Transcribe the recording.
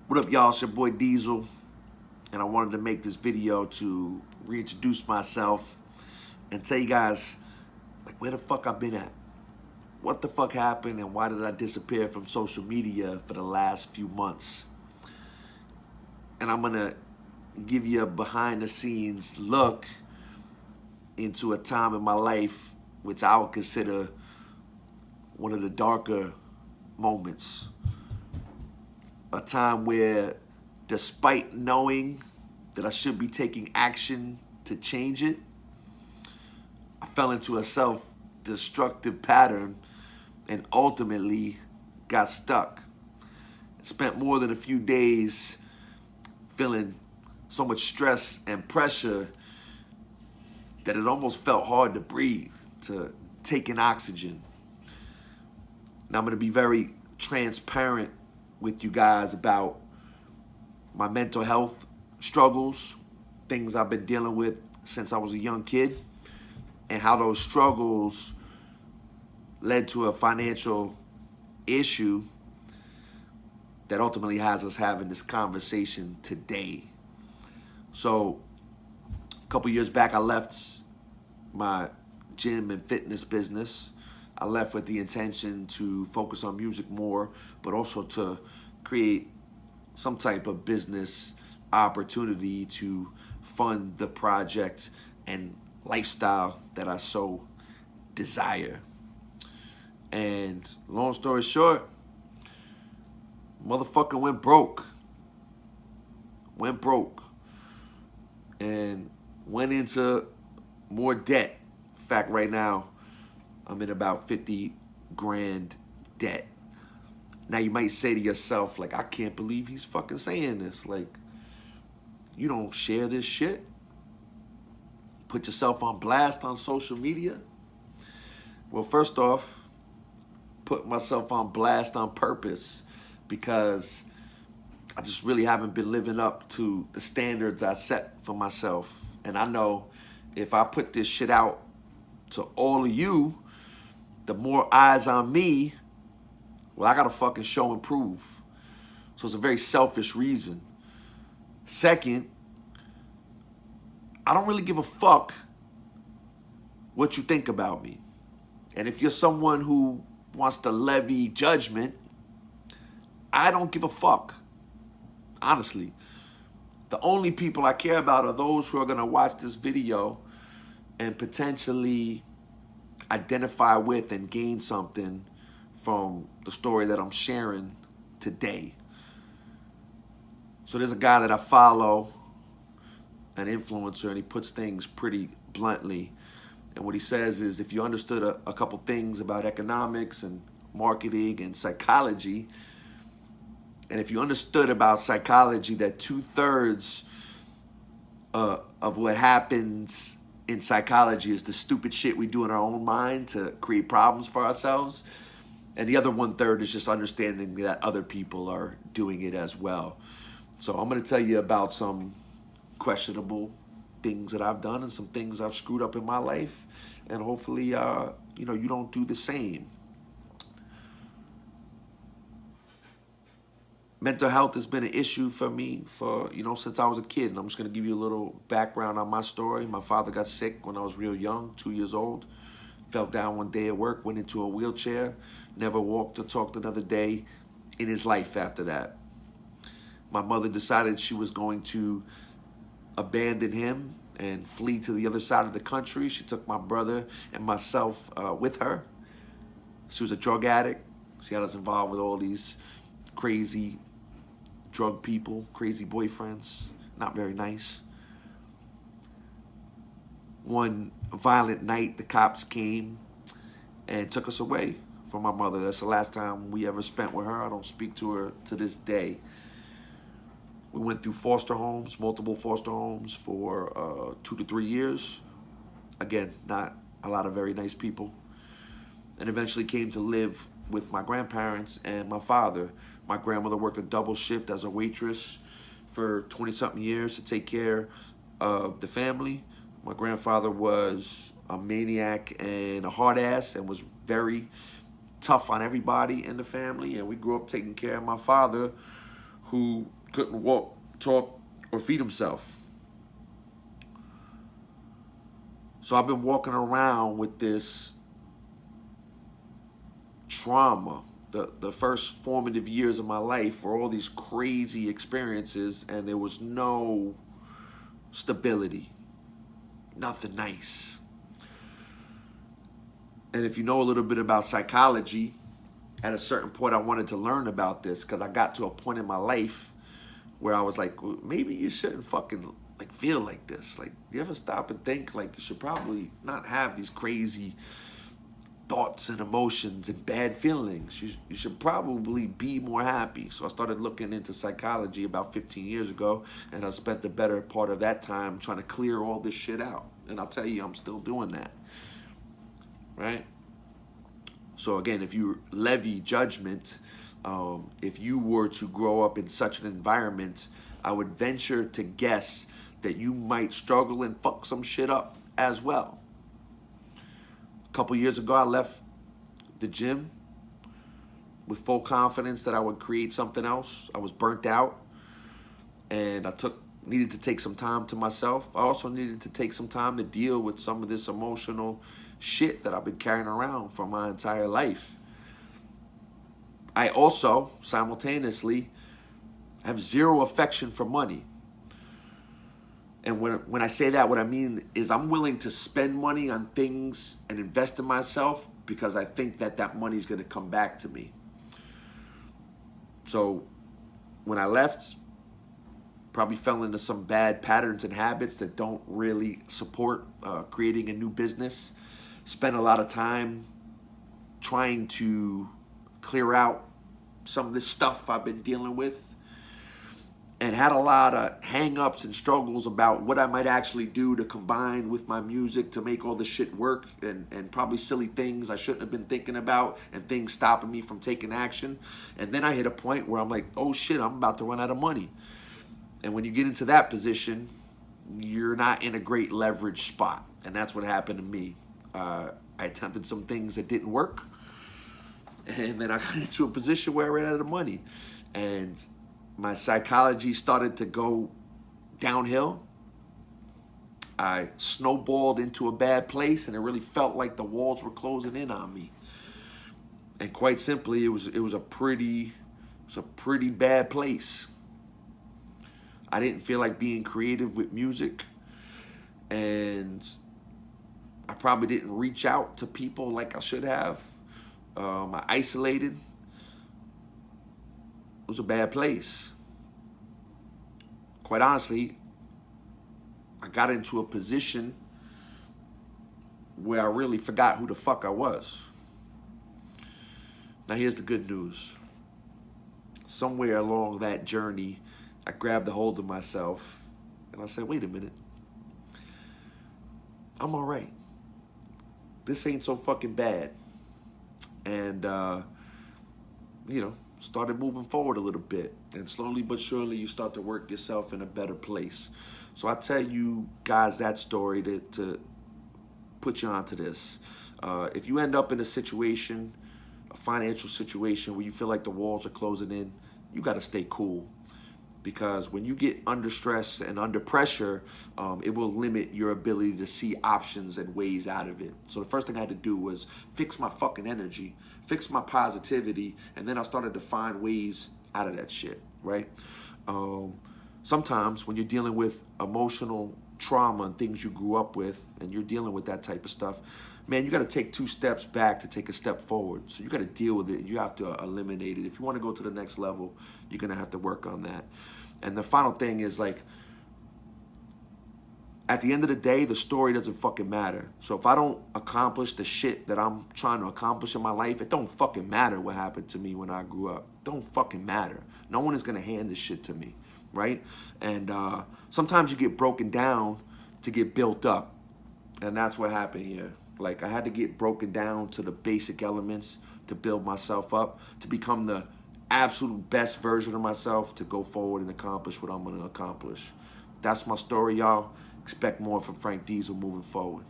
What up, y'all? It's your boy Diesel, and I wanted to make this video to reintroduce myself and tell you guys, like, where the fuck I've been at. What the fuck happened, and why did I disappear from social media for the last few months? And I'm gonna give you a behind the scenes look into a time in my life which I would consider one of the darker moments. A time where, despite knowing that I should be taking action to change it, I fell into a self-destructive pattern and ultimately got stuck. Spent more than a few days feeling so much stress and pressure that it almost felt hard to breathe, to take in oxygen. Now I'm going to be very transparent with you guys about my mental health struggles, things I've been dealing with since I was a young kid, and how those struggles led to a financial issue that ultimately has us having this conversation today. So, a couple years back, I left my gym and fitness business. I left with the intention to focus on music more, but also to create some type of business opportunity to fund the project and lifestyle that I so desire. And long story short, motherfucker went broke. Went broke. And went into more debt. In fact, right now, I'm in about 50 grand debt. Now you might say to yourself, like, I can't believe he's fucking saying this. Like, you don't share this shit? Put yourself on blast on social media? Well, first off, put myself on blast on purpose because I just really haven't been living up to the standards I set for myself. And I know if I put this shit out to all of you, the more eyes on me, well, I gotta fucking show and prove. So it's a very selfish reason. Second, I don't really give a fuck what you think about me. And if you're someone who wants to levy judgment, I don't give a fuck. Honestly. The only people I care about are those who are gonna watch this video and potentially identify with and gain something from the story that I'm sharing today. So there's a guy that I follow, an influencer, and he puts things pretty bluntly. And what he says is, if you understood a couple things about economics and marketing and psychology, and if you understood about psychology that 2/3 of what happens in psychology is the stupid shit we do in our own mind to create problems for ourselves, and the other 1/3 is just understanding that other people are doing it as well. So I'm going to tell you about some questionable things that I've done and some things I've screwed up in my life, and hopefully, you don't do the same. Mental health has been an issue for me since I was a kid. And I'm just going to give you a little background on my story. My father got sick when I was real young, 2 years old. Fell down one day at work, went into a wheelchair, never walked or talked another day in his life after that. My mother decided she was going to abandon him and flee to the other side of the country. She took my brother and myself with her. She was a drug addict. She had us involved with all these crazy drug people, crazy boyfriends, not very nice. One violent night, the cops came and took us away from my mother. That's the last time we ever spent with her. I don't speak to her to this day. We went through foster homes, multiple foster homes for 2 to 3 years. Again, not a lot of very nice people. And eventually came to live with my grandparents and my father. My grandmother worked a double shift as a waitress for 20-something years to take care of the family. My grandfather was a maniac and a hard ass and was very tough on everybody in the family. And we grew up taking care of my father, who couldn't walk, talk, or feed himself. So I've been walking around with this trauma. The first formative years of my life were all these crazy experiences, and there was no stability, nothing nice. And if you know a little bit about psychology, at a certain point I wanted to learn about this because I got to a point in my life where I was like, well, maybe you shouldn't fucking like feel like this. Like, you ever stop and think like you should probably not have these crazy thoughts and emotions and bad feelings. You should probably be more happy. So I started looking into psychology about 15 years ago, and I spent the better part of that time trying to clear all this shit out. And I'll tell you, I'm still doing that. Right? So again, if you levy judgment, if you were to grow up in such an environment, I would venture to guess that you might struggle and fuck some shit up as well. A couple years ago, I left the gym with full confidence that I would create something else. I was burnt out, and I needed to take some time to myself. I also needed to take some time to deal with some of this emotional shit that I've been carrying around for my entire life. I also, simultaneously, have zero affection for money. And when I say that, what I mean is I'm willing to spend money on things and invest in myself because I think that that money is going to come back to me. So when I left, probably fell into some bad patterns and habits that don't really support creating a new business. Spent a lot of time trying to clear out some of this stuff I've been dealing with, and had a lot of hang-ups and struggles about what I might actually do to combine with my music to make all this shit work, and probably silly things I shouldn't have been thinking about, and things stopping me from taking action. And then I hit a point where I'm like, oh shit, I'm about to run out of money. And when you get into that position, you're not in a great leverage spot. And that's what happened to me. I attempted some things that didn't work, and then I got into a position where I ran out of money. And my psychology started to go downhill. I snowballed into a bad place, and it really felt like the walls were closing in on me. And quite simply, it was a pretty bad place. I didn't feel like being creative with music, and I probably didn't reach out to people like I should have. I isolated. It was a bad place. Quite honestly, I got into a position where I really forgot who the fuck I was. Now here's the good news. Somewhere along that journey, I grabbed a hold of myself and I said, wait a minute. I'm all right. This ain't so fucking bad. And, started moving forward a little bit. And slowly but surely, you start to work yourself in a better place. So I tell you guys that story to put you onto this. If you end up in a situation, a financial situation where you feel like the walls are closing in, you got to stay cool. Because when you get under stress and under pressure, it will limit your ability to see options and ways out of it. So the first thing I had to do was fix my fucking energy, fix my positivity, and then I started to find ways out of that shit, right? Sometimes when you're dealing with emotional trauma and things you grew up with, and you're dealing with that type of stuff, man, you got to take 2 steps back to take a step forward. So you got to deal with it, and you have to eliminate it. If you want to go to the next level, you're going to have to work on that. And the final thing is, like, at the end of the day, the story doesn't fucking matter. So if I don't accomplish the shit that I'm trying to accomplish in my life, it don't fucking matter what happened to me when I grew up. It don't fucking matter. No one is going to hand this shit to me, right? And sometimes you get broken down to get built up. And that's what happened here. Like, I had to get broken down to the basic elements to build myself up, to become the absolute best version of myself, to go forward and accomplish what I'm going to accomplish. That's my story, y'all. Expect more from Frank Diesel moving forward.